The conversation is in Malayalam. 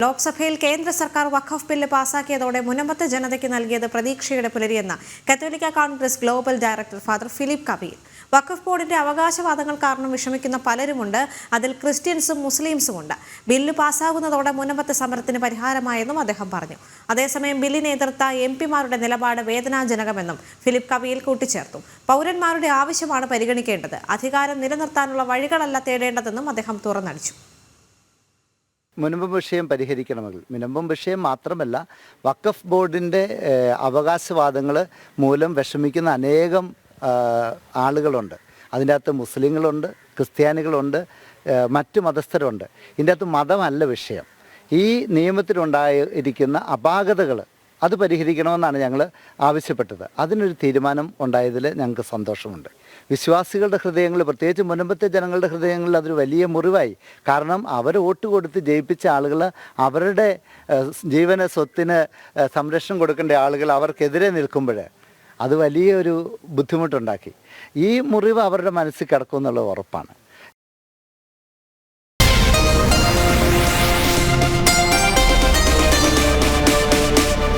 ലോക്സഭയിൽ കേന്ദ്ര സർക്കാർ വഖഫ് ബില്ല് പാസാക്കിയതോടെ മുനമ്പത്തെ ജനതയ്ക്ക് നൽകിയത് പ്രതീക്ഷയുടെ പുലരിയെന്ന് കത്തോലിക്ക Congress global director Father Philip Kabir. വഖഫ് ബോർഡിന്റെ അവകാശവാദങ്ങൾ കാരണം വിഷമിക്കുന്ന പലരുമുണ്ട്, അതിൽ ക്രിസ്ത്യൻസും മുസ്ലിംസുമുണ്ട്. ബില്ല് പാസ്സാകുന്നതോടെ മുനമ്പത്തെ സമരത്തിന് പരിഹാരമായെന്നും അദ്ദേഹം പറഞ്ഞു. അതേസമയം ബില്ലിനെ എതിർത്ത എംപിമാരുടെ നിലപാട് വേദനാജനകമെന്നും ഫിലിപ്പ് കബീർ കൂട്ടിച്ചേർത്തു. പൗരന്മാരുടെ ആവശ്യമാണ് പരിഗണിക്കേണ്ടത്, അധികാരം നിലനിർത്താനുള്ള വഴികളല്ല തേടേണ്ടതെന്നും അദ്ദേഹം തുറന്നടിച്ചു. മുനമ്പം വിഷയം പരിഹരിക്കണമെങ്കിൽ മുനമ്പം വിഷയം മാത്രമല്ല, വഖഫ് ബോർഡിൻ്റെ അവകാശവാദങ്ങൾ മൂലം വിഷമിക്കുന്ന അനേകം ആളുകളുണ്ട്. അതിൻ്റെ അകത്ത് മുസ്ലിങ്ങളുണ്ട്, ക്രിസ്ത്യാനികളുണ്ട്, മറ്റു മതസ്ഥരുണ്ട്. ഇതിൻ്റെ അകത്ത് മതമല്ല വിഷയം. ഈ നിയമത്തിലുണ്ടായിരിക്കുന്ന അപാകതകൾ അത് പരിഹരിക്കണമെന്നാണ് ഞങ്ങൾ ആവശ്യപ്പെട്ടത്. അതിനൊരു തീരുമാനം ഉണ്ടായതിൽ ഞങ്ങൾക്ക് സന്തോഷമുണ്ട്. വിശ്വാസികളുടെ ഹൃദയങ്ങളിൽ, പ്രത്യേകിച്ച് മുനമ്പത്തെ ജനങ്ങളുടെ ഹൃദയങ്ങളിൽ അതൊരു വലിയ മുറിവായി. കാരണം അവർ വോട്ട് കൊടുത്ത് ജയിപ്പിച്ച ആളുകൾ, അവരുടെ ജീവന സ്വത്തിന് സംരക്ഷണം കൊടുക്കേണ്ട ആളുകൾ അവർക്കെതിരെ നിൽക്കുമ്പോൾ അത് വലിയൊരു ബുദ്ധിമുട്ടുണ്ടാക്കി. ഈ മുറിവ് അവരുടെ മനസ്സിൽ കിടക്കുമെന്നുള്ളത് ഉറപ്പാണ്.